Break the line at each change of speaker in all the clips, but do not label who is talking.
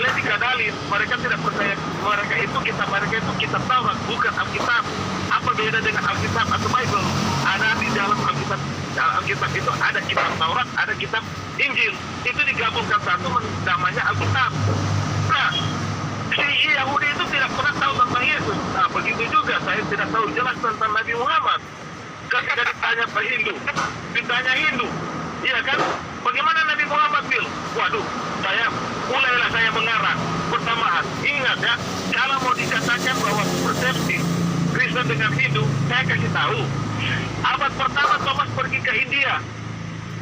kalian dikadalin, mereka tidak percaya mereka itu kitab Taurat, bukan Alkitab. Apa beda dengan Alkitab atau Bible? Ada di dalam Alkitab itu ada kitab Taurat, ada kitab Injil. Itu digabungkan satu namanya Alkitab. Nah, si Yahudi itu tidak pernah tahu tentang Yesus. Nah, begitu juga saya tidak tahu jelas tentang Nabi Muhammad. Ketika ditanya Hindu, iya kan? Bagaimana Nabi Muhammad bil? Waduh, mulailah saya mengarang. Pertama, ingat ya, kalau mau dikatakan bahwa persepsi Kristen dengan Hindu, saya kasih tahu. Abad pertama Thomas pergi ke India,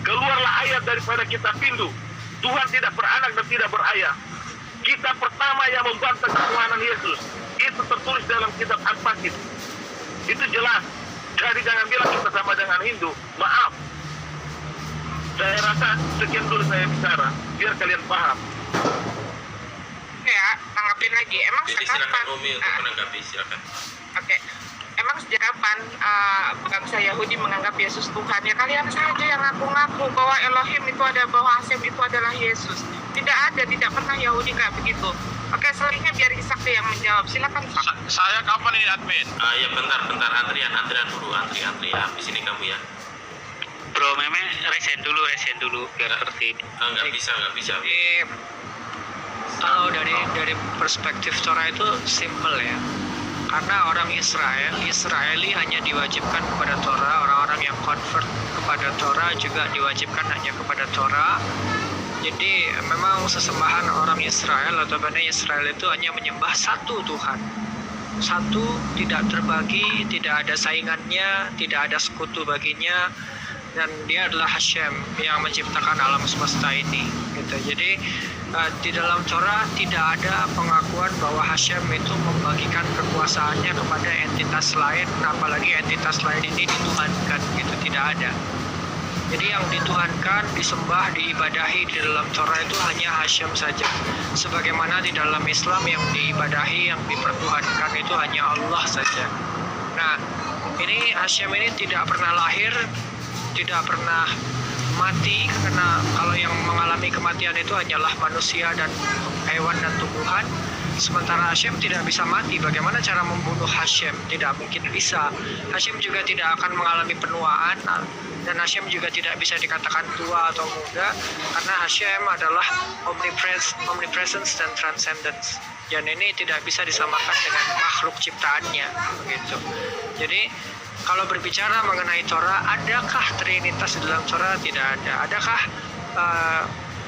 keluarlah ayat daripada kitab Hindu. Tuhan tidak beranak dan tidak berayah. Kitab pertama yang membantah ketuhanan Yesus itu tertulis dalam kitab Al-Fakir. Itu jelas. Jadi jangan bilang kita sama dengan Hindu. Maaf. Saya rasa sekian dulu saya bicara, biar kalian paham.
Ya, tanggapin lagi. Emang
Jadi
sejak
silakan
kapan?
Umi untuk menanggapi, silakan.
Oke. Emang sejak kapan bangsa Yahudi menganggap Yesus Tuhan? Ya kalian saja yang ngaku-ngaku bahwa Elohim itu ada, bahwa Hashem itu adalah Yesus. Tidak ada, tidak pernah Yahudi kayak begitu. Oke, selanjutnya biar Ishak deh yang menjawab. Silakan, Pak.
Saya kapan ini admin?
Ya bentar antrian dulu, antri habis ini kamu ya.
Bro, Meme resen dulu biar tertib.
Nggak bisa.
Kalau dari perspektif Torah itu simple ya. Karena orang Israeli hanya diwajibkan kepada Torah, orang-orang yang convert kepada Torah juga diwajibkan hanya kepada Torah. Jadi memang sesembahan orang Israel atau Bani Israel itu hanya menyembah satu Tuhan. Satu, tidak terbagi, tidak ada saingannya, tidak ada sekutu baginya, dan dia adalah Hashem yang menciptakan alam semesta ini gitu. Jadi di dalam Torah tidak ada pengakuan bahwa Hashem itu membagikan kekuasaannya kepada entitas lain, apalagi entitas lain ini dituhankan gitu, tidak ada. Jadi yang dituhankan, disembah, diibadahi di dalam Torah itu hanya Hashem saja. Sebagaimana di dalam Islam yang diibadahi, yang dipertuhankan itu hanya Allah saja. Nah, ini Hashem ini tidak pernah lahir, tidak pernah mati, karena kalau yang mengalami kematian itu hanyalah manusia dan hewan dan tumbuhan. Sementara Hashem tidak bisa mati. Bagaimana cara membunuh Hashem? Tidak mungkin bisa. Hashem juga tidak akan mengalami penuaan, dan Hashem juga tidak bisa dikatakan tua atau muda, karena Hashem adalah omnipresence dan transcendence. Dan ini tidak bisa disamakan dengan makhluk ciptaannya, begitu. Jadi kalau berbicara mengenai Torah, adakah Trinitas di dalam Torah? Tidak ada. Adakah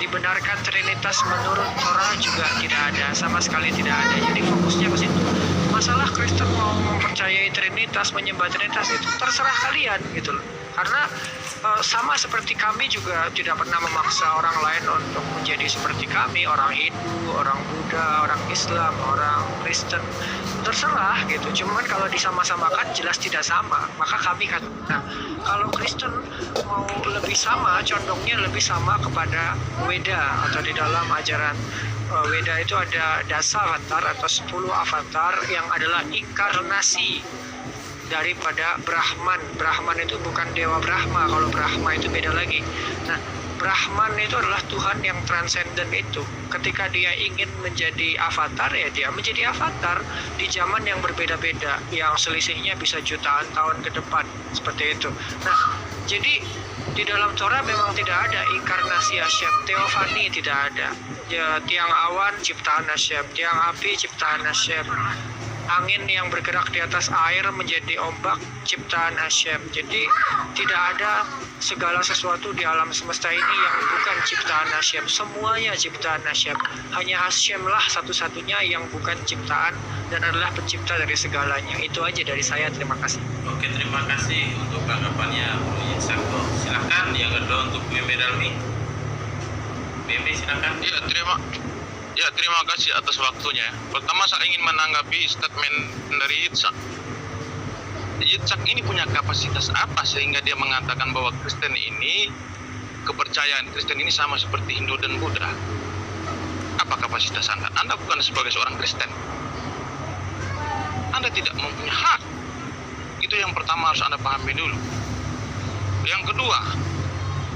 dibenarkan Trinitas menurut Torah? Juga tidak ada, sama sekali tidak ada. Jadi fokusnya ke situ. Masalah Kristen mau mempercayai Trinitas, menyembah Trinitas, itu terserah kalian gitu loh. Karena sama seperti kami juga tidak pernah memaksa orang lain untuk menjadi seperti kami, orang Hindu, orang Buddha, orang Islam, orang Kristen, terserah gitu. Cuman kalau disama-samakan jelas tidak sama, maka kami kan. Nah, kalau Kristen mau lebih sama, condongnya lebih sama kepada Weda, atau di dalam ajaran Weda itu ada dasa avatar atau 10 avatar yang adalah inkarnasi daripada Brahman. Brahman itu bukan Dewa Brahma, kalau Brahma itu beda lagi. Nah, Brahman itu adalah Tuhan yang transenden itu. Ketika dia ingin menjadi avatar, ya dia menjadi avatar di zaman yang berbeda-beda, yang selisihnya bisa jutaan tahun ke depan, seperti itu. Nah, jadi di dalam Torah memang tidak ada inkarnasi Hashem, teofani tidak ada. Ya, tiang awan ciptaan Hashem, tiang api ciptaan Hashem, angin yang bergerak di atas air menjadi ombak ciptaan Hashem. Jadi tidak ada segala sesuatu di alam semesta ini yang bukan ciptaan Hashem. Semuanya ciptaan Hashem. Hanya Hashem lah satu-satunya yang bukan ciptaan dan adalah pencipta dari segalanya. Itu aja dari saya. Terima kasih.
Oke, terima kasih untuk tanggapannya Bro Yitzhak. Silakan yang kedua untuk Meme Dalmi. Meme silakan.
Terima kasih atas waktunya. Pertama saya ingin menanggapi statement dari Yitzhak. Yitzhak ini punya kapasitas apa sehingga dia mengatakan bahwa Kristen ini, kepercayaan Kristen ini sama seperti Hindu dan Buddha? Apa kapasitas Anda? Anda bukan sebagai seorang Kristen. Anda tidak mempunyai hak. Itu yang pertama harus Anda pahami dulu. Yang kedua,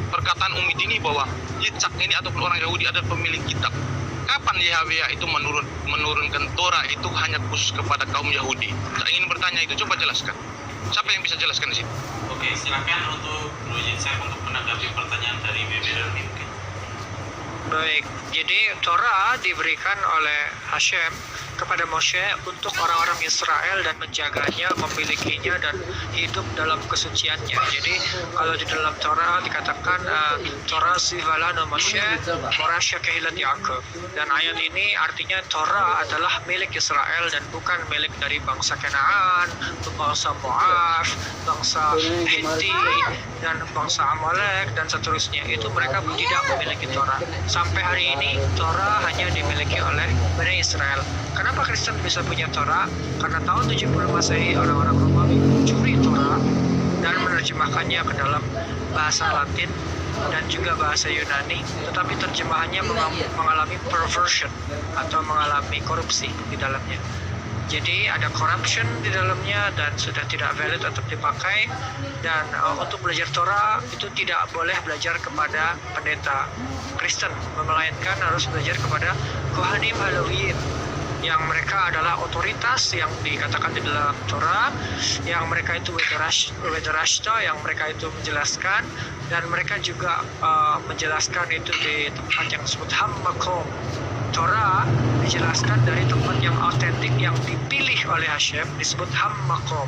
perkataan Umi Dini bahwa Yitzhak ini ataupun orang Yahudi adalah pemilik kitab. kapan Yahweh itu menurunkan Torah itu hanya khusus kepada kaum Yahudi? Saya ingin bertanya itu, coba jelaskan. Siapa yang bisa jelaskan di sini?
Oke, silakan untuk Bro Yitzhak untuk menanggapi pertanyaan dari Bebe Dalmi mungkin.
Baik, jadi Torah diberikan oleh Hashem kepada Moshe untuk orang-orang Israel dan menjaganya, memilikinya dan hidup dalam kesuciannya. Jadi kalau di dalam Torah dikatakan Torah sivalano Moshe Morasha kehilat Yaakov, dan ayat ini artinya Torah adalah milik Israel dan bukan milik dari bangsa Kanaan, bangsa Moab, bangsa Hiti dan bangsa Amalek dan seterusnya. Itu mereka tidak memiliki Torah. Sampai hari ini Torah hanya dimiliki oleh Bani Israel. Kenapa Kristen bisa punya Torah? Karena tahun 70 Masehi orang-orang Romawi mencuri Torah dan menerjemahkannya ke dalam bahasa Latin dan juga bahasa Yunani, tetapi terjemahannya mengalami perversion atau mengalami korupsi di dalamnya. Jadi ada corruption di dalamnya dan sudah tidak valid untuk dipakai. Dan untuk belajar Torah itu tidak boleh belajar kepada pendeta Kristen, melainkan harus belajar kepada Kohanim Halawiyim, yang mereka adalah otoritas yang dikatakan di dalam Torah, yang mereka itu Wedarashta, yang mereka itu menjelaskan, dan mereka juga menjelaskan itu di tempat yang disebut Hammakom. Torah dijelaskan dari tempat yang autentik yang dipilih oleh Hashem, disebut Hammakom,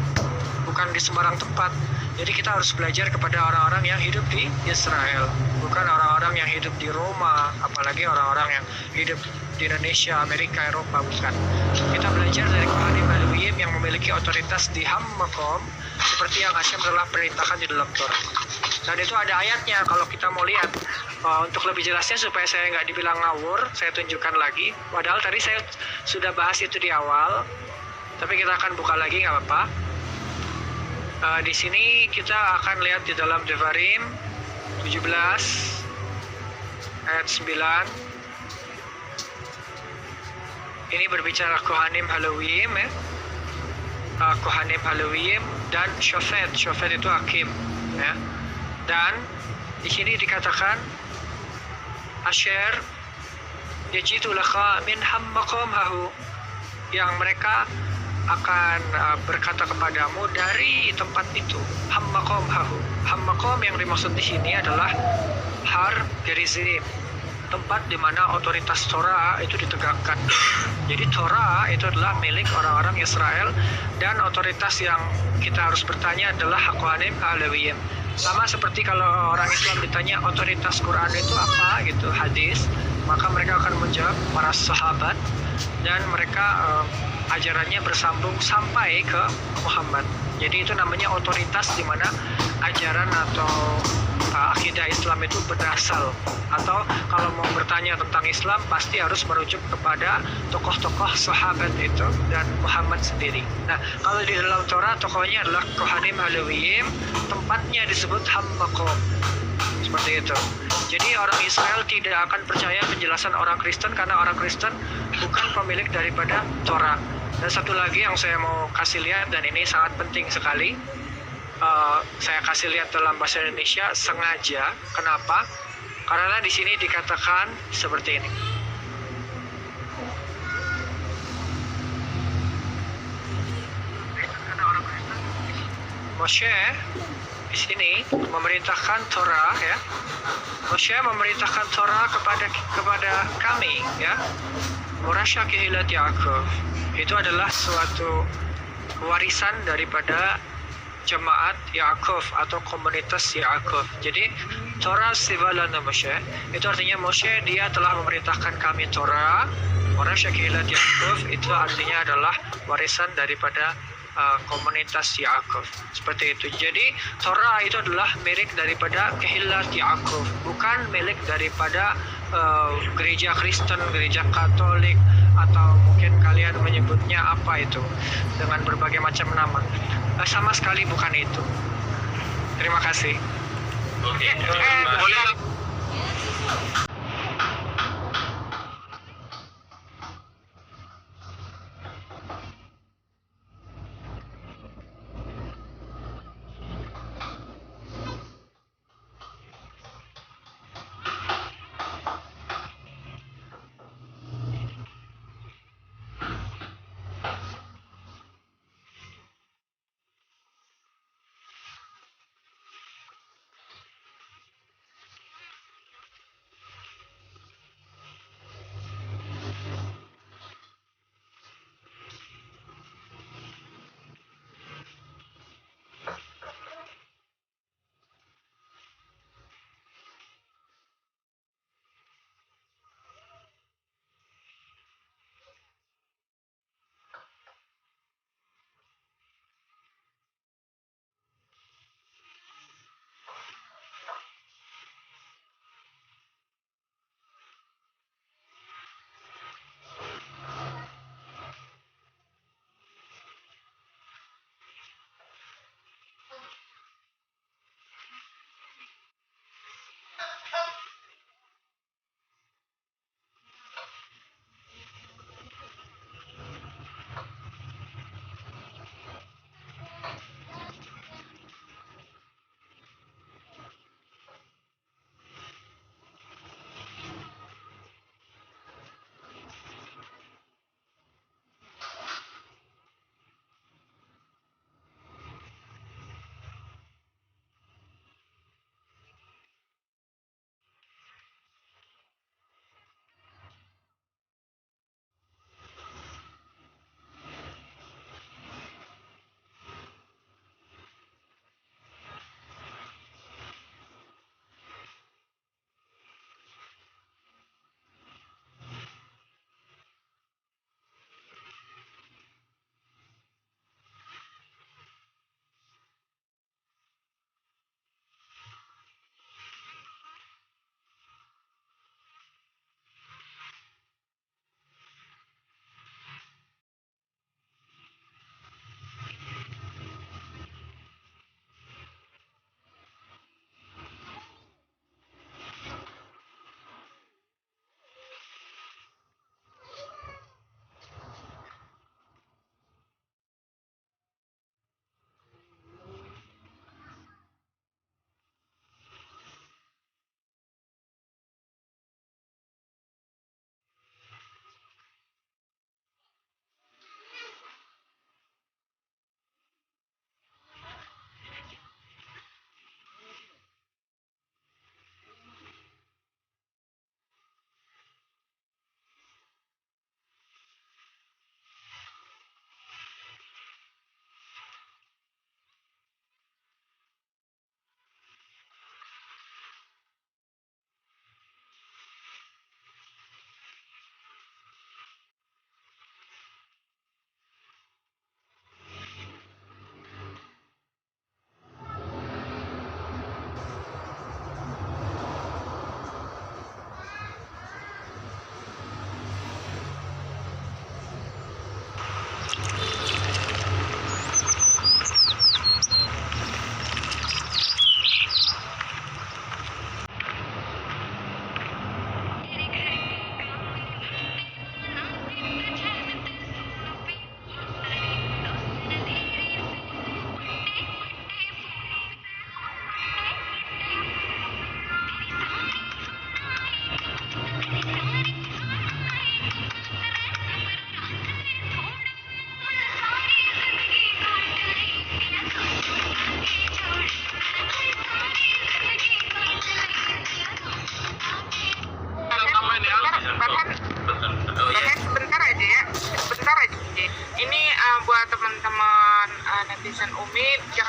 bukan di sembarang tempat. Jadi kita harus belajar kepada orang-orang yang hidup di Israel, bukan orang-orang yang hidup di Roma, apalagi orang-orang yang hidup di Indonesia, Amerika, Eropa, bukan. Kita belajar dari Kohanim Halawiyim yang memiliki otoritas di Hammakom, seperti yang Hashem telah perintahkan di dalam Torah. Dan itu ada ayatnya kalau kita mau lihat. Untuk lebih jelasnya supaya saya nggak dibilang ngawur, saya tunjukkan lagi. Padahal tadi saya sudah bahas itu di awal, tapi kita akan buka lagi, nggak apa-apa. Di sini kita akan lihat di dalam Devarim 17 ayat 9. Ini berbicara Kohanim Halawiyim, ya. Kohanim Halawiyim dan Shofet. Shofet itu hakim, ya. Dan di sini dikatakan Asher yajidu laka min hammakom hahu, yang mereka akan berkata kepadamu dari tempat itu. Hammakom hahu. Hammakom yang dimaksud di sini adalah Har Gerizim, tempat di mana otoritas Torah itu ditegakkan. Jadi Torah itu adalah milik orang-orang Israel, dan otoritas yang kita harus bertanya adalah Kohanim Halawiyim. Sama seperti kalau orang Islam ditanya otoritas Quran itu apa gitu, hadis, maka mereka akan menjawab para sahabat, dan mereka ajarannya bersambung sampai ke Muhammad. Jadi itu namanya otoritas di mana ajaran atau akidah Islam itu berdasar. Atau kalau mau bertanya tentang Islam pasti harus merujuk kepada tokoh-tokoh sahabat itu dan Muhammad sendiri. Nah, kalau di dalam Torah tokohnya adalah Kohanim Halawiyim, tempatnya disebut Hammakom. Seperti itu. Jadi orang Israel tidak akan percaya penjelasan orang Kristen karena orang Kristen bukan pemilik daripada Torah. Dan satu lagi yang saya mau kasih lihat, dan ini sangat penting sekali, saya kasih lihat dalam bahasa Indonesia sengaja. Kenapa? Karena di sini dikatakan seperti ini. Moshe di sini memerintahkan Torah, ya. Moshe memerintahkan Torah kepada kami, ya. Morasha kehilat Yaakov. Itu adalah suatu warisan daripada jemaat Yaakov atau komunitas Yaakov. Jadi Torah sivalana Moshe itu artinya Moshe dia telah memerintahkan kami Torah. Morasha kehilat Yaakov itu artinya adalah warisan daripada komunitas Yaakov. Seperti itu. Jadi Torah itu adalah milik daripada kehilat Yaakov, bukan milik daripada gereja Kristen, gereja Katolik, atau mungkin kalian menyebutnya apa itu dengan berbagai macam nama. Sama sekali bukan itu. Terima kasih.
Oke,
Boleh.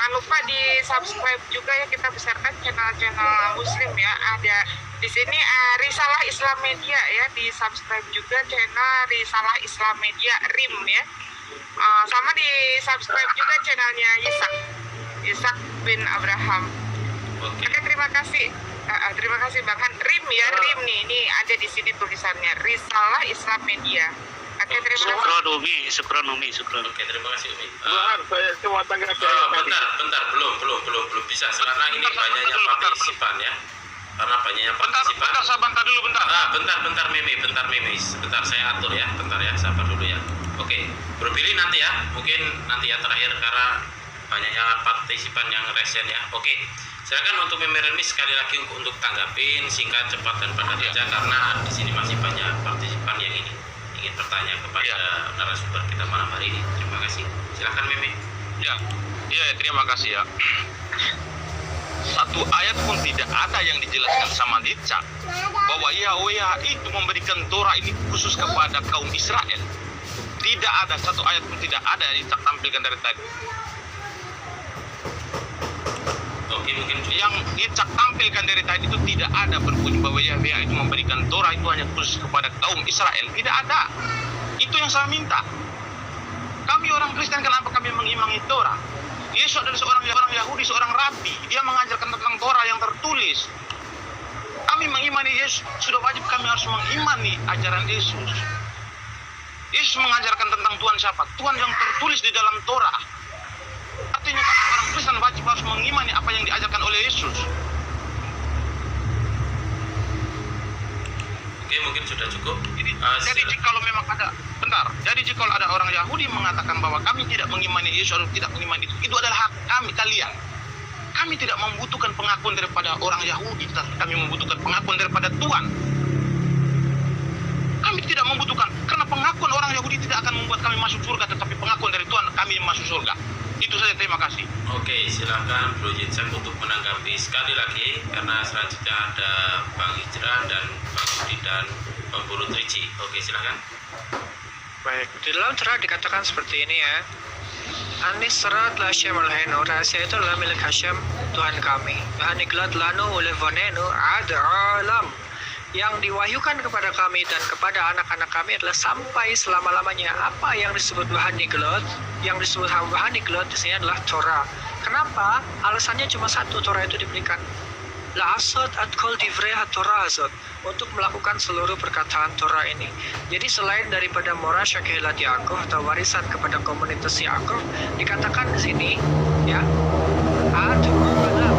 jangan lupa di subscribe juga ya, kita besarkan channel-channel Muslim ya. Ada di sini Risalah Islam Media ya, di subscribe juga channel Risalah Islam Media RIM ya. Sama di subscribe juga channelnya Ishak bin Abraham.
Oke.
Oke, terima kasih. Terima kasih Bang Han. RIM ya, RIM nih. Ini ada di sini tulisannya Risalah Islam Media. Oke, terima kasih.
Syukron Umi.
Oke, terima kasih Umi.
Tuhan, saya cuma tanggapi.
Bentar, belum bisa. Karena ini banyaknya partisipan ya. Karena banyaknya partisipan.
Bentar, saya bantah dulu bentar.
Bentar Mimi. Sebentar saya atur ya. Bentar ya, sabar dulu ya. Oke, Bro Billy nanti ya. Mungkin nanti ya terakhir karena banyaknya partisipan yang resen ya. Oke. Silakan untuk Mimi Relmi sekali lagi untuk tanggapin singkat, cepat dan padat saja karena di sini masih banyak partisipan yang ingin bertanya kepada narasumber kita malam hari ini. Terima kasih. Silakan Mimi.
Ya, terima kasih ya. Satu ayat pun tidak ada yang dijelaskan sama Yitzhak bahwa Yahweh itu memberikan Torah ini khusus kepada kaum Israel. Tidak ada satu ayat pun, tidak ada yang Yitzhak tampilkan dari tadi.
Oke, mungkin
Yang Yitzhak tampilkan dari tadi itu tidak ada berbunyi bahwa Yahweh itu memberikan Torah itu hanya khusus kepada kaum Israel. Tidak ada. Itu yang saya minta. Kami orang Kristen, kenapa kami mengimani Torah? Yesus adalah seorang Yahudi, seorang rabi. Dia mengajarkan tentang Torah yang tertulis. Kami mengimani Yesus, sudah wajib kami harus mengimani ajaran Yesus. Yesus mengajarkan tentang Tuhan siapa? Tuhan yang tertulis di dalam Torah. Artinya kami orang Kristen wajib harus mengimani apa yang diajarkan oleh Yesus.
Oke, mungkin sudah cukup.
Jadi jika memang ada, jadi jika ada orang Yahudi mengatakan bahwa kami tidak mengimani Yesus atau tidak mengimani itu adalah hak kami, kalian. Kami tidak membutuhkan pengakuan daripada orang Yahudi, tetapi kami membutuhkan pengakuan daripada Tuhan. Kami tidak membutuhkan, karena pengakuan orang Yahudi tidak akan membuat kami masuk surga, tetapi pengakuan dari Tuhan kami masuk surga. Itu saja, terima kasih.
Oke, silakan Bro Yitzhak untuk menanggapi sekali lagi karena selanjutnya ada Bang Hijrah dan Bang Budi dan Bang Buru Trici. Oke, silakan.
Baik, di dalam Torah dikatakan seperti ini ya. Anis serat la Hashem alhenu, rahasia itu adalah milik Hashem, Tuhan kami. Haniklat lanu ulevonenu ad alam. Yang diwahyukan kepada kami dan kepada anak-anak kami adalah sampai selama-lamanya. Apa yang disebut Bahaniglot? Yang disebut Bahaniglot di sini adalah Torah. Kenapa? Alasannya cuma satu, Torah itu diberikan. La'asot at kol divrei ha-Torah azot, untuk melakukan seluruh perkataan Torah ini. Jadi selain daripada Morasha Kehilat Yaakov atau warisan kepada komunitas Yaakov, dikatakan di sini ya,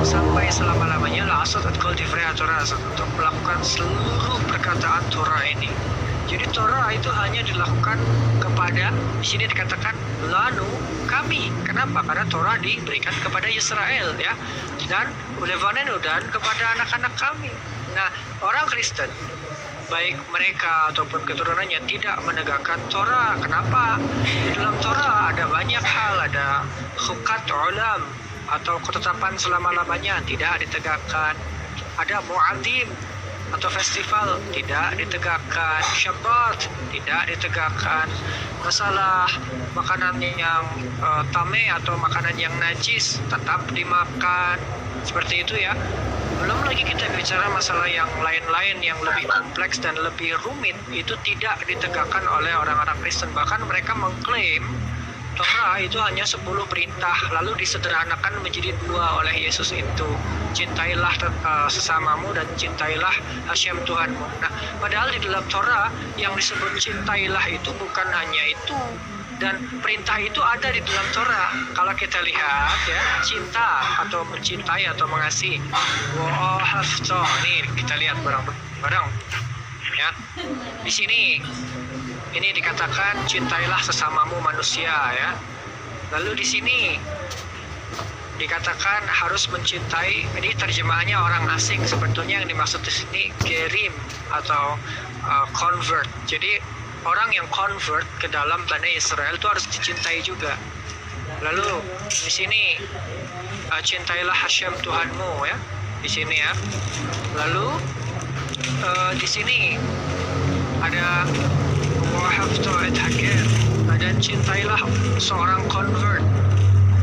sampai selama-lamanya la'asot at kol divrei ha-Torah azot, untuk melakukan seluruh perkataan Torah ini. Jadi Torah itu hanya dilakukan kepada, di sini dikatakan lanu, kami. Kenapa? Karena Torah diberikan kepada Israel ya, dan ulevanenu, dan kepada anak-anak kami. Nah, orang Kristen baik mereka ataupun keturunannya tidak menegakkan Torah. Kenapa? Di dalam Torah ada banyak hal, ada hukat ulam atau ketetapan selama-lamanya tidak ditegakkan. Ada mu'adim atau festival tidak ditegakkan, Shabbat tidak ditegakkan, masalah makanan yang tame atau makanan yang najis tetap dimakan, seperti itu ya. Belum lagi kita bicara masalah yang lain-lain yang lebih kompleks dan lebih rumit, itu tidak ditegakkan oleh orang-orang Kristen. Bahkan mereka mengklaim Torah itu hanya 10 perintah, lalu disederhanakan menjadi 2 oleh Yesus itu. Cintailah sesamamu dan cintailah Hashem Tuhanmu. Nah, padahal di dalam Torah yang disebut cintailah itu bukan hanya itu. Dan perintah itu ada di dalam Torah. Kalau kita lihat ya, cinta atau mencintai atau mengasihi. Wa'afto, ini kita lihat bareng-bareng. Ya. Di sini ini dikatakan cintailah sesamamu manusia ya. Lalu di sini dikatakan harus mencintai. Ini terjemahannya orang asing, sebetulnya yang dimaksud di sini gerim atau convert. Jadi orang yang convert ke dalam Bani Israel itu harus dicintai juga. Lalu di sini cintailah Hashem Tuhanmu ya. Di sini ya. Lalu di sini ada dan cintailah seorang convert.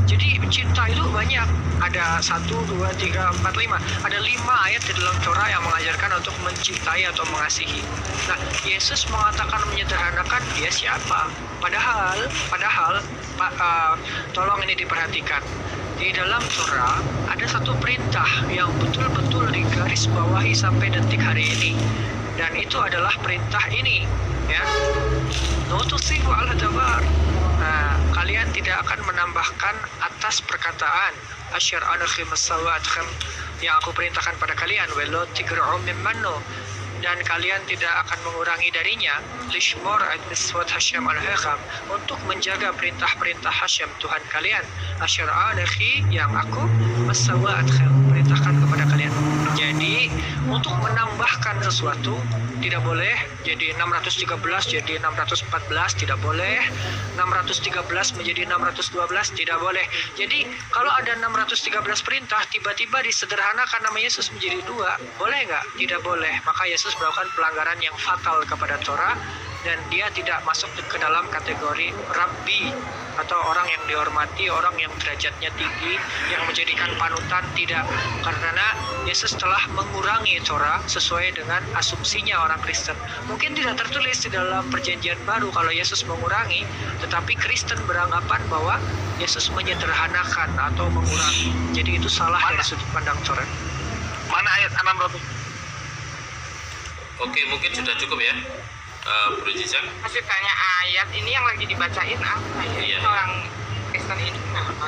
Jadi cinta itu banyak. Ada 1, 2, 3, 4, 5. Ada 5 ayat di dalam Torah yang mengajarkan untuk mencintai atau mengasihi. Nah, Yesus mengatakan menyederhanakan, dia siapa? Padahal, tolong ini diperhatikan. Di dalam Torah ada satu perintah yang betul-betul digaris bawahi sampai detik hari ini. Dan itu adalah perintah ini, ya. No tusifu ala dabar. Nah, kalian tidak akan menambahkan atas perkataan asyar anakhim as-sawatkhim yang aku perintahkan pada kalian, welo tigra'u mimmanno, dan kalian tidak akan mengurangi darinya, lishmor ad-miswat Hashem al-Hakam, untuk menjaga perintah-perintah Hashem Tuhan kalian, asyar anakhi yang aku as-sawatkhim perintahkan kepada kalian. Jadi untuk menambahkan sesuatu tidak boleh, jadi 613 jadi 614 tidak boleh, 613 menjadi 612 tidak boleh. Jadi kalau ada 613 perintah tiba-tiba disederhanakan nama Yesus menjadi 2, boleh nggak? Tidak boleh. Maka Yesus melakukan pelanggaran yang fatal kepada Torah, dan dia tidak masuk ke dalam kategori Rabbi atau orang yang dihormati, orang yang derajatnya tinggi, yang menjadikan panutan, tidak. Karena Yesus telah mengurangi Torah sesuai dengan asumsinya orang Kristen. Mungkin tidak tertulis di dalam perjanjian baru kalau Yesus mengurangi, tetapi Kristen beranggapan bahwa Yesus menyederhanakan atau mengurangi. Jadi itu salah dari sudut pandang Torah.
Mana ayat 600?
Oke, mungkin sudah cukup ya, Bro Jizak.
Masih tanya ayat ini yang lagi dibacain apa ya?
Iya.
Orang Kristen ini kenapa?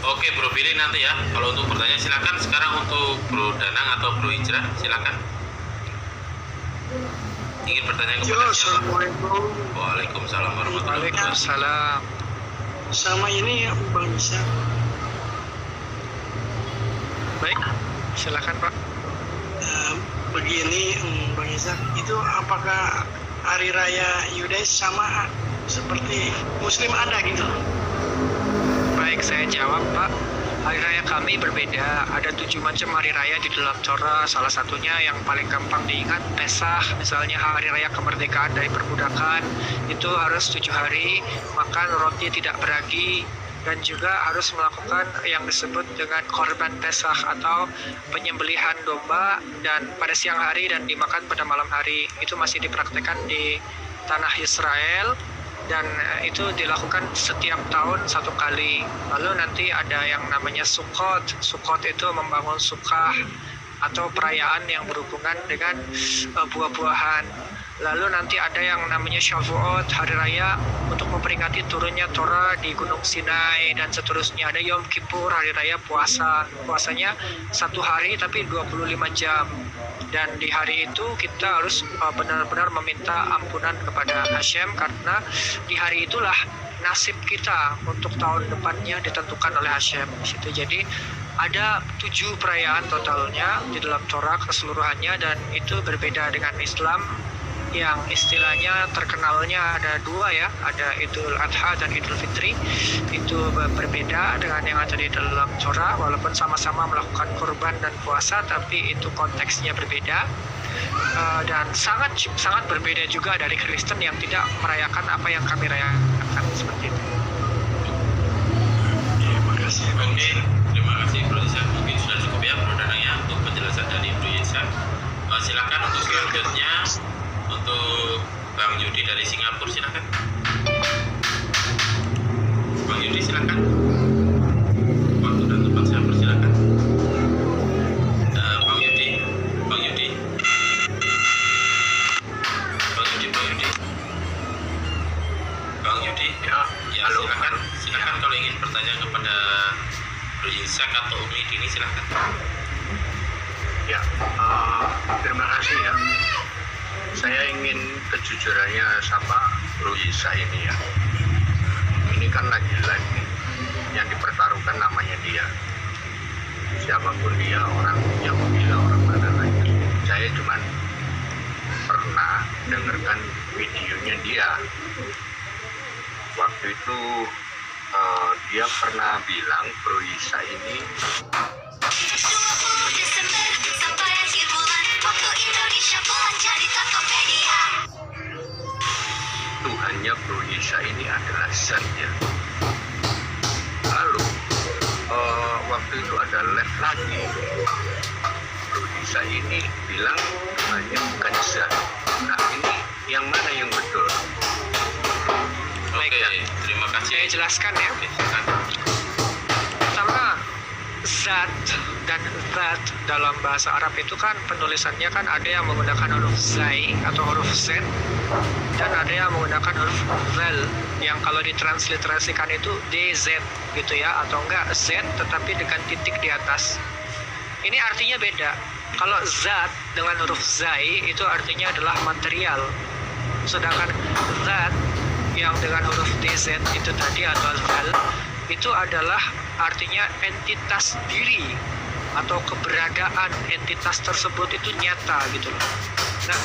Oke, Bro Billy nanti ya. Kalau untuk pertanyaan silakan. Sekarang untuk Bro Danang atau Bro Hijrah silakan. Ingin bertanya kepada siapa?
Assalamualaikum.
Waalaikumsalam warahmatullahi wabarakatuh.
Waalaikumsalam.
Sama ini ya Bang Isa.
Baik, silakan Pak.
Begini Bang Isa, itu apakah hari raya Yudais sama seperti Muslim ada gitu?
Baik, saya jawab Pak. Hari raya kami berbeda. Ada 7 macam hari raya di dalam Torah. Salah satunya yang paling gampang diingat, Pesach. Misalnya hari raya kemerdekaan dari perbudakan. Itu harus 7 hari, makan roti tidak beragi, dan juga harus melakukan yang disebut dengan korban Pesach atau penyembelihan domba, dan pada siang hari dan dimakan pada malam hari. Itu masih dipraktekkan di tanah Israel, dan itu dilakukan setiap tahun 1 kali. Lalu nanti ada yang namanya Sukkot. Sukkot itu membangun sukkah atau perayaan yang berhubungan dengan buah-buahan. Lalu nanti ada yang namanya Shavuot, hari raya untuk memperingati turunnya Torah di Gunung Sinai, dan seterusnya. Ada Yom Kippur, hari raya puasa. Puasanya 1 hari tapi 25 jam. Dan di hari itu kita harus benar-benar meminta ampunan kepada Hashem, karena di hari itulah nasib kita untuk tahun depannya ditentukan oleh Hashem. Jadi ada 7 perayaan totalnya di dalam Torah keseluruhannya, dan itu berbeda dengan Islam yang istilahnya terkenalnya ada 2 ya, ada Idul Adha dan Idul Fitri. Itu berbeda dengan yang ada di dalam Torah, walaupun sama-sama melakukan kurban dan puasa, tapi itu konteksnya berbeda. Dan sangat berbeda juga dari Kristen yang tidak merayakan apa yang kami rayakan, seperti itu.
Terima kasih.
Oke, terima kasih Bro Jizak. Mungkin sudah cukup ya Bro Danang ya untuk penjelasan dari Bro Jizak. Silakan untuk selanjutnya untuk Bang Yudi dari Singapura, silakan. Bang Yudi silakan. Waktu dan tempat saya persilakan. Bang Yudi. Bang Yudi, ya silakan kalau ingin bertanya kepada Bro Jizak atau Umi Dini silakan.
Ya, terima kasih ya. Saya ingin kejujurannya sama Bro Isa ini ya. Ini kan lagi-lagi yang dipertaruhkan namanya dia. Siapapun dia, orang Yahudi lah, orang mana lagi. Saya cuma pernah dengarkan videonya dia. Waktu itu dia pernah bilang Bro Isa ini
20 Desember sampai akhir bulan, waktu Indonesia pulang jadi Tokopedia.
Tuhannya Bro Isa ini adalah zatnya. waktu itu ada live lagi. Bro Isa ini bilang Tuhannya bukan zat. Nah ini yang mana yang betul?
Oke, terima kasih.
Saya jelaskan ya.
Oke, silakan.
Pertama, zat dan zat dalam bahasa Arab itu kan penulisannya kan ada yang menggunakan huruf zai atau huruf z, dan ada yang menggunakan huruf zal yang kalau ditransliterasikan itu dz gitu ya, atau enggak z tetapi dengan titik di atas. Ini artinya beda. Kalau zat dengan huruf zai itu artinya adalah material, sedangkan zat yang dengan huruf dz itu tadi atau zal itu adalah artinya entitas diri atau keberadaan entitas tersebut itu nyata gitu loh. Nah,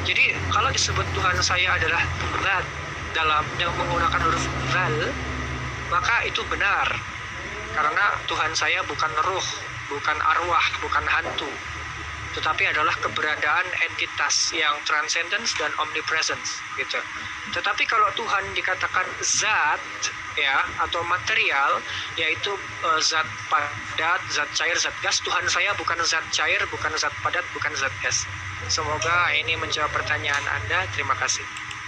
jadi kalau disebut Tuhan saya adalah zat dalam yang menggunakan huruf zal, maka itu benar. Karena Tuhan saya bukan ruh, bukan arwah, bukan hantu, tetapi adalah keberadaan entitas yang transcendence dan omnipresence gitu. Tetapi kalau Tuhan dikatakan zat ya atau material, yaitu zat padat, zat cair, zat gas, Tuhan saya bukan zat cair, bukan zat padat, bukan zat gas. Semoga ini menjawab pertanyaan Anda. Terima kasih.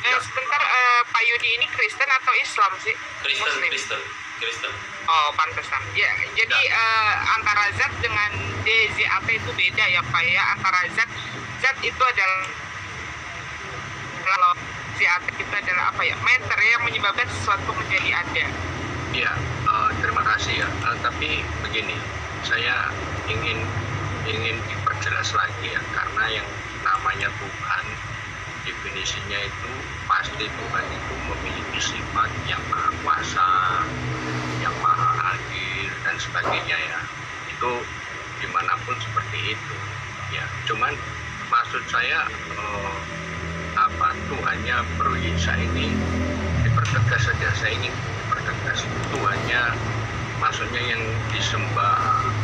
Sebentar, Pak Yudi ini Kristen atau Islam sih?
Kristen.
Oh, pantesan. Ya, jadi antara zat dengan DZAT itu beda ya Pak ya. Antara zat itu adalah, kalau ZAT itu adalah apa ya? Matter yang menyebabkan sesuatu menjadi ada.
Iya, terima kasih ya. Tapi begini, saya ingin diperjelas lagi ya, karena yang namanya Tuhan, definisinya itu pasti Tuhan itu memiliki sifat yang maha kuasa, yang maha adil dan sebagainya ya. Itu dimanapun seperti itu ya. Cuman maksud saya Tuhannya Bro Isa ini dipertegas saja. Saya ingin dipertegas Tuhannya, maksudnya yang disembah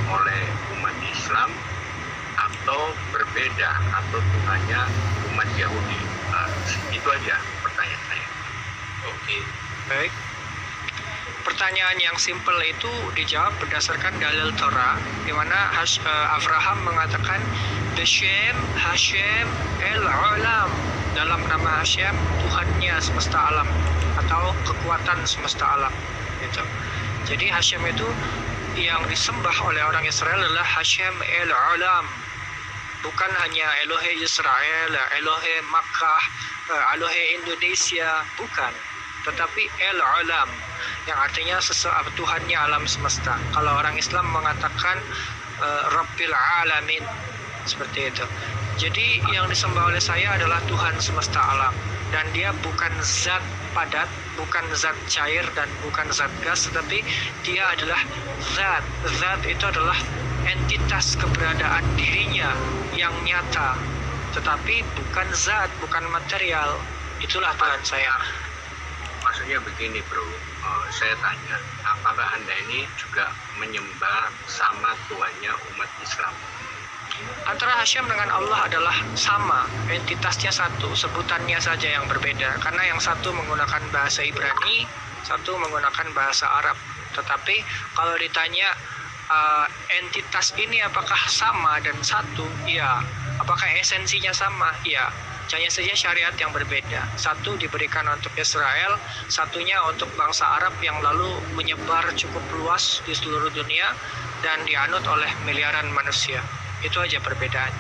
oleh umat Islam atau berbeda, atau Tuhannya umat Yahudi. Itu aja pertanyaan saya.
Oke.
Baik. Pertanyaan yang simpel itu dijawab berdasarkan dalil Torah, di mana Abraham mengatakan Beshem Hashem El Olam, dalam nama Hashem Tuhannya semesta alam atau kekuatan semesta alam gitu. Jadi Hashem itu yang disembah oleh orang Israel adalah Hashem El Olam, bukan hanya Elohe Israel, Elohe Makkah, Elohe Indonesia, bukan, tetapi El Olam yang artinya Tuhannya alam semesta. Kalau orang Islam mengatakan Rabbil Alamin, seperti itu. Jadi yang disembah oleh saya adalah Tuhan semesta alam, dan dia bukan zat padat, bukan zat cair, dan bukan zat gas, tetapi dia adalah zat. Zat itu adalah entitas keberadaan dirinya yang nyata, tetapi bukan zat, bukan material. Itulah Tuhan saya.
Maksudnya begini Bro, saya tanya, apakah Anda ini juga menyembah sama Tuhannya umat Islam?
Antara Hashem dengan Allah adalah sama, entitasnya satu, sebutannya saja yang berbeda. Karena yang satu menggunakan bahasa Ibrani, satu menggunakan bahasa Arab. Tetapi kalau ditanya entitas ini apakah sama dan satu? Iya. Apakah esensinya sama? Iya. Hanya saja syariat yang berbeda. Satu diberikan untuk Israel, satunya untuk bangsa Arab yang lalu menyebar cukup luas di seluruh dunia dan dianut oleh miliaran manusia. Itu aja perbedaan.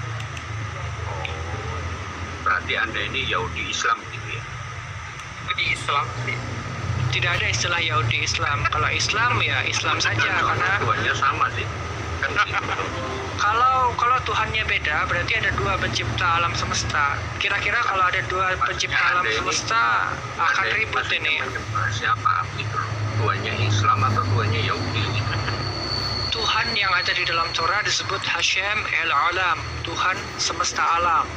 Berarti Anda ini Yahudi Islam gitu ya?
Yahudi Islam sih.
Tidak ada istilah Yahudi Islam. Kalau Islam ya Islam saja, karena
Tuhannya sama sih. Kan gitu.
Kalau Tuhannya beda, berarti ada dua pencipta alam semesta. Kira-kira kalau ada dua pencipta alam semesta akan ribut ini.
Siapa gitu? Tuhannya Islam atau Tuhannya Yahudi?
Tuhan yang ada di dalam Torah disebut Hashem El Alam, Tuhan semesta alam.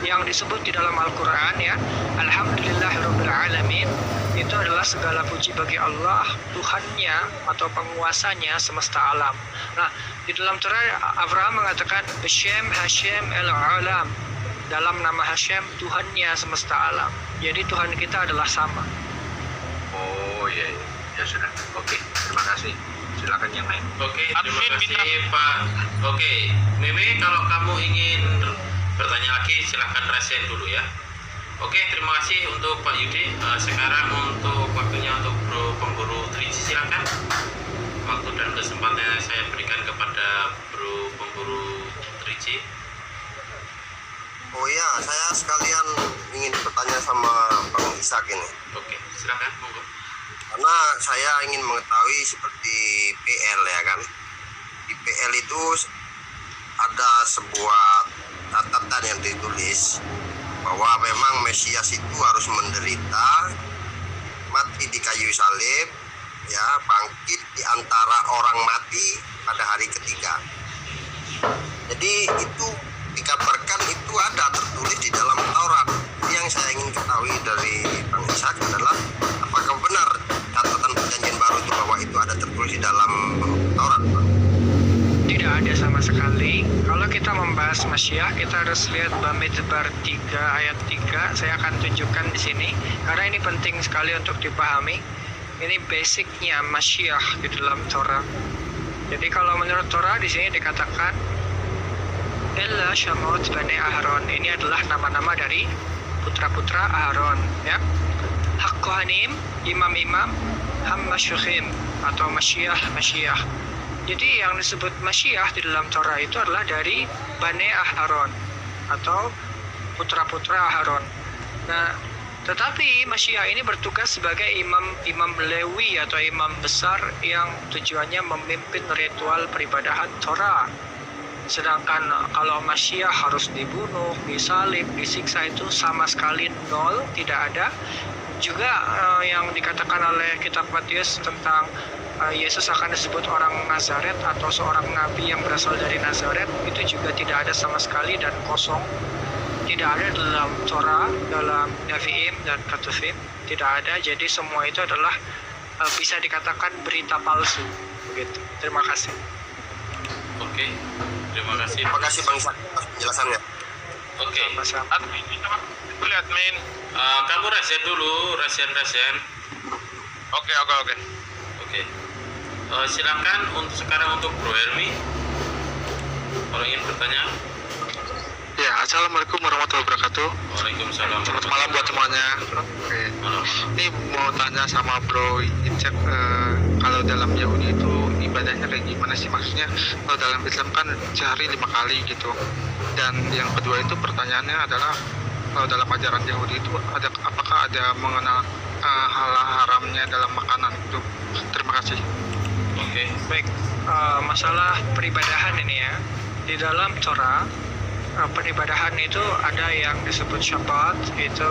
Yang disebut di dalam Al-Quran ya, Alhamdulillahirabbil alamin, itu adalah segala puji bagi Allah, Tuhannya atau penguasanya semesta alam. Nah, di dalam Torah Abraham mengatakan Beshem Hashem El Alam, dalam nama Hashem Tuhannya semesta alam. Jadi Tuhan kita adalah sama.
Oh iya, ya sudah. Oke, terima kasih. silakan yang lain.
Oke, terima
Admin
kasih
bintang.
Pak. Oke, Meme kalau kamu ingin bertanya lagi silahkan resen dulu ya. Oke, terima kasih untuk Pak Yudi. Sekarang untuk waktunya untuk Bro Pemburu Triji, silakan. Waktu dan kesempatan saya berikan kepada Bro Pemburu Triji.
Oh ya, saya sekalian ingin bertanya sama Bang Ishak ini.
Oke, silakan monggo.
Karena saya ingin mengetahui seperti PL ya kan. Di PL itu ada sebuah catatan yang ditulis bahwa memang Mesias itu harus menderita, mati di kayu salib, ya, bangkit di antara orang mati pada hari ketiga. Jadi itu dikabarkan itu ada tertulis di dalam Taurat. Jadi yang saya ingin ketahui dari Bang Ishak adalah apakah benar catatan perjanjian baru itu bahwa itu ada tertulis di dalam Taurat, Bang?
Tidak ada sama sekali. Kalau kita membahas Masyiah, kita harus lihat Bamidbar 3 ayat 3. Saya akan tunjukkan di sini karena ini penting sekali untuk dipahami. Ini basicnya Masyiah di dalam Torah. Jadi kalau menurut Torah di sini dikatakan Ella Shamot Bani Aharon. Ini adalah nama-nama dari putra-putra Aharon, ya. Hak Kohanim, imam-imam, Hammasyukhim atau Masyiah. Jadi yang disebut Masyiah di dalam Torah itu adalah dari Bani Aharon atau putra-putra Aharon. Nah, tetapi Masyiah ini bertugas sebagai imam Lewi atau imam besar yang tujuannya memimpin ritual peribadahan Torah. Sedangkan kalau Masyiah harus dibunuh, disalib, disiksa itu sama sekali nol, tidak ada. Juga yang dikatakan oleh kitab Matius tentang Yesus akan disebut orang Nazaret atau seorang nabi yang berasal dari Nazaret, itu juga tidak ada sama sekali dan kosong. Tidak ada dalam Torah, dalam Nevi'im dan Ketuvim, tidak ada. Jadi semua itu adalah bisa dikatakan berita palsu. Begitu. Terima kasih.
Oke, terima kasih.
Terima kasih Bang Ishak atas penjelasannya.
Oke,
Sama-sama.
Admin, boleh admin.
kamu resen dulu, resen.
Oke.
Oke. Silakan untuk sekarang untuk Bro Hermi. Kalau ingin bertanya.
Ya, Assalamualaikum warahmatullahi wabarakatuh.
Waalaikumsalam.
Selamat malam buat semuanya. Oke.
Malam.
Ini mau tanya sama Bro Ishak, kalau dalam Yahudi itu ibadahnya kayak gimana sih? Maksudnya kalau dalam Islam kan sehari 5 kali gitu. Dan yang kedua itu pertanyaannya adalah kalau dalam ajaran Yahudi itu apakah ada mengenal hal haramnya dalam makanan itu? Terima kasih.
Oke.
Baik, masalah peribadahan ini ya. Di dalam Torah, peribadahan itu ada yang disebut Shabbat, itu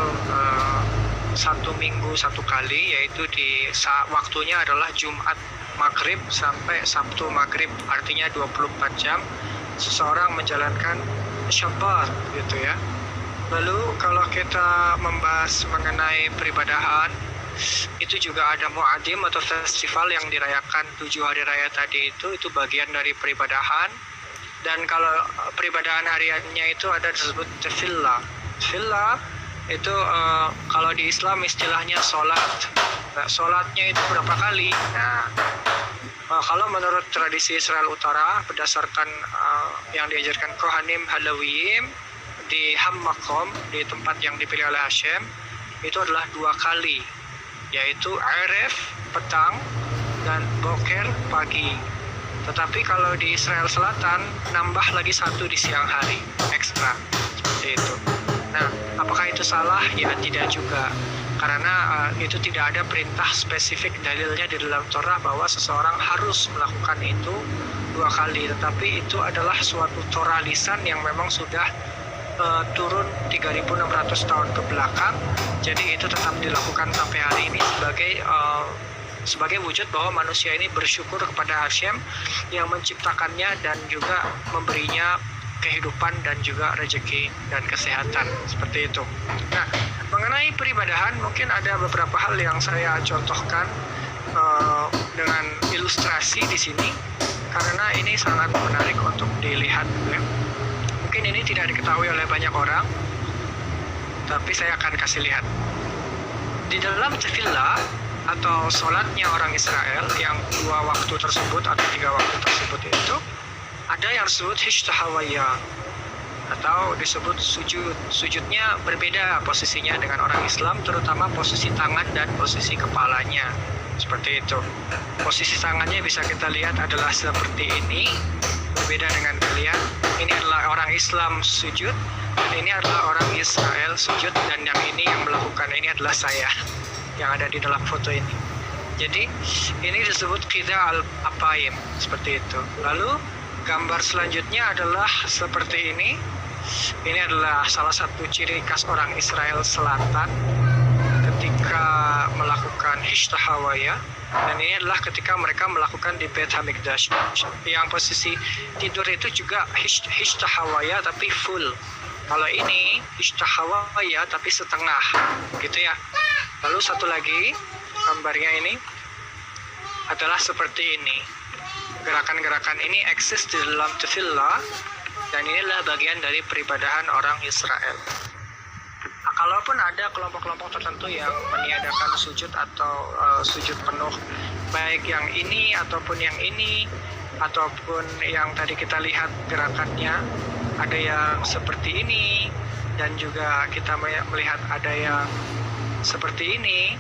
1 minggu 1 kali, yaitu di waktunya adalah Jumat Maghrib sampai Sabtu Maghrib, artinya 24 jam seseorang menjalankan Shabbat gitu ya. Lalu kalau kita membahas mengenai peribadahan, itu juga ada Mu'adim atau festival yang dirayakan 7 hari raya tadi itu bagian dari peribadahan. Dan kalau peribadahan hariannya itu ada disebut tefillah. Tefillah itu kalau di Islam istilahnya sholat. Nah, sholatnya itu berapa kali? Nah, kalau menurut tradisi Israel Utara berdasarkan yang diajarkan Kohanim Halawiyim di Hammakom, di tempat yang dipilih oleh Hashem, itu adalah 2 kali, yaitu Aref petang dan Boker pagi. Tetapi kalau di Israel Selatan nambah lagi 1 di siang hari ekstra, seperti itu. Nah, apakah itu salah? Ya tidak juga, karena itu tidak ada perintah spesifik dalilnya di dalam Torah bahwa seseorang harus melakukan itu 2 kali. Tetapi itu adalah suatu Torah lisan yang memang sudah turun 3.600 tahun ke belakang. Jadi itu tetap dilakukan sampai hari ini sebagai wujud bahwa manusia ini bersyukur kepada Hashem yang menciptakannya dan juga memberinya kehidupan dan juga rezeki dan kesehatan, seperti itu. Nah, mengenai peribadahan mungkin ada beberapa hal yang saya contohkan dengan ilustrasi di sini karena ini sangat menarik untuk dilihat ya. Mungkin ini tidak diketahui oleh banyak orang, tapi saya akan kasih lihat. Di dalam tefillah atau sholatnya orang Israel yang 2 waktu tersebut atau 3 waktu tersebut itu ada yang disebut hishtahawaya atau disebut sujud. Sujudnya berbeda posisinya dengan orang Islam, terutama posisi tangan dan posisi kepalanya. Seperti itu. Posisi tangannya bisa kita lihat adalah seperti ini, berbeda dengan kalian. Ini adalah orang Islam sujud, dan ini adalah orang Israel sujud, dan yang ini yang melakukan ini adalah saya yang ada di dalam foto ini. Jadi ini disebut qida al-apaim, seperti itu. Lalu gambar selanjutnya adalah seperti ini. Ini adalah salah satu ciri khas orang Israel Selatan ketika melakukan hishtahawaya, dan ini adalah ketika mereka melakukan di Beit Hamikdash. Yang posisi tidur itu juga hishtahawaya tapi full. Kalau ini hishtahawaya tapi setengah, gitu ya. Lalu satu lagi gambarnya ini adalah seperti ini. Gerakan-gerakan ini eksis di dalam tefillah, dan inilah bagian dari peribadahan orang Israel. Nah, kalaupun ada kelompok-kelompok tertentu yang meniadakan sujud atau sujud penuh, baik yang ini ataupun yang ini, ataupun yang tadi kita lihat gerakannya, ada yang seperti ini, dan juga kita melihat ada yang seperti ini.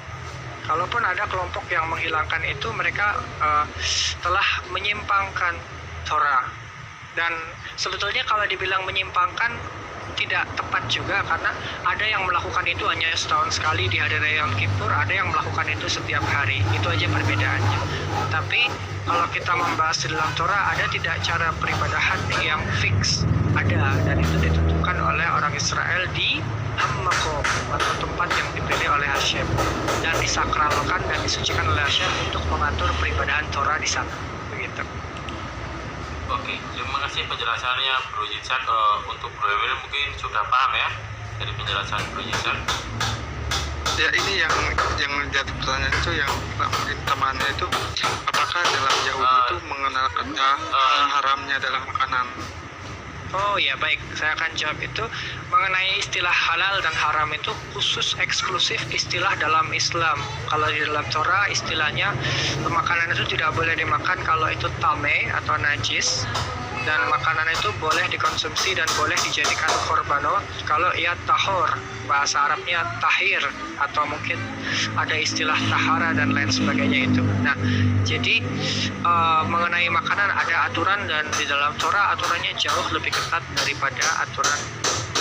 Kalaupun ada kelompok yang menghilangkan itu, mereka telah menyimpangkan Torah. Dan sebetulnya kalau dibilang menyimpangkan tidak tepat juga, karena ada yang melakukan itu hanya setahun sekali di hari raya Yom Kippur, ada yang melakukan itu setiap hari. Itu aja perbedaannya. Tapi kalau kita membahas di dalam Torah, ada tidak cara peribadahan yang fix? Ada, dan itu ditentukan oleh orang Israel di Hammakom, atau tempat yang dipilih oleh Hashem dan disakralkan dan disucikan oleh Hashem untuk mengatur peribadahan Torah di sana. Begitu.
Oke, terima kasih penjelasannya Bro Yitzhak. Untuk Bro Emil mungkin sudah paham ya dari penjelasan Bro Yitzhak.
Ya, ini yang jadi pertanyaan itu yang mungkin temannya itu, apakah dalam Yahudi itu mengenal kata haramnya dalam makanan?
Oh ya, baik, saya akan jawab itu. Mengenai istilah halal dan haram itu khusus eksklusif istilah dalam Islam. Kalau di dalam Torah istilahnya makanan itu tidak boleh dimakan kalau itu tame atau najis, dan makanan itu boleh dikonsumsi dan boleh dijadikan korbanot kalau ia tahor, bahasa Arabnya tahir, atau mungkin ada istilah tahara dan lain sebagainya itu. Nah, jadi mengenai makanan ada aturan, dan di dalam Torah aturannya jauh lebih ketat daripada aturan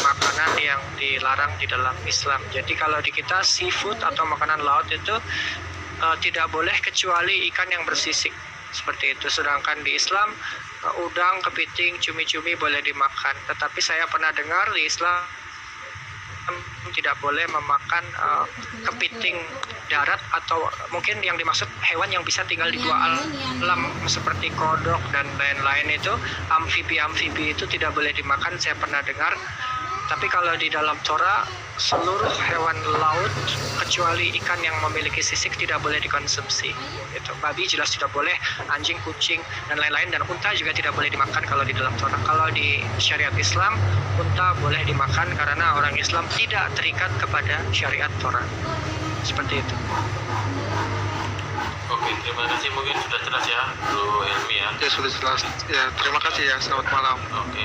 makanan yang dilarang di dalam Islam. Jadi kalau di kita seafood atau makanan laut itu tidak boleh kecuali ikan yang bersisik, seperti itu. Sedangkan di Islam udang, kepiting, cumi-cumi boleh dimakan. Tetapi saya pernah dengar di Islam tidak boleh memakan kepiting darat, atau mungkin yang dimaksud hewan yang bisa tinggal di 2 alam seperti kodok dan lain-lain itu, amfibi itu tidak boleh dimakan, saya pernah dengar. Tapi kalau di dalam Torah, seluruh hewan laut kecuali ikan yang memiliki sisik tidak boleh dikonsumsi. Itu babi jelas tidak boleh, anjing, kucing dan lain-lain, dan unta juga tidak boleh dimakan kalau di dalam Torah. Kalau di syariat Islam, unta boleh dimakan karena orang Islam tidak terikat kepada syariat Torah. Seperti itu.
Oke, terima kasih, mungkin sudah jelas ya Bro Helmi ya.
Ya, sudah jelas. Ya, terima kasih ya. Selamat malam.
Oke.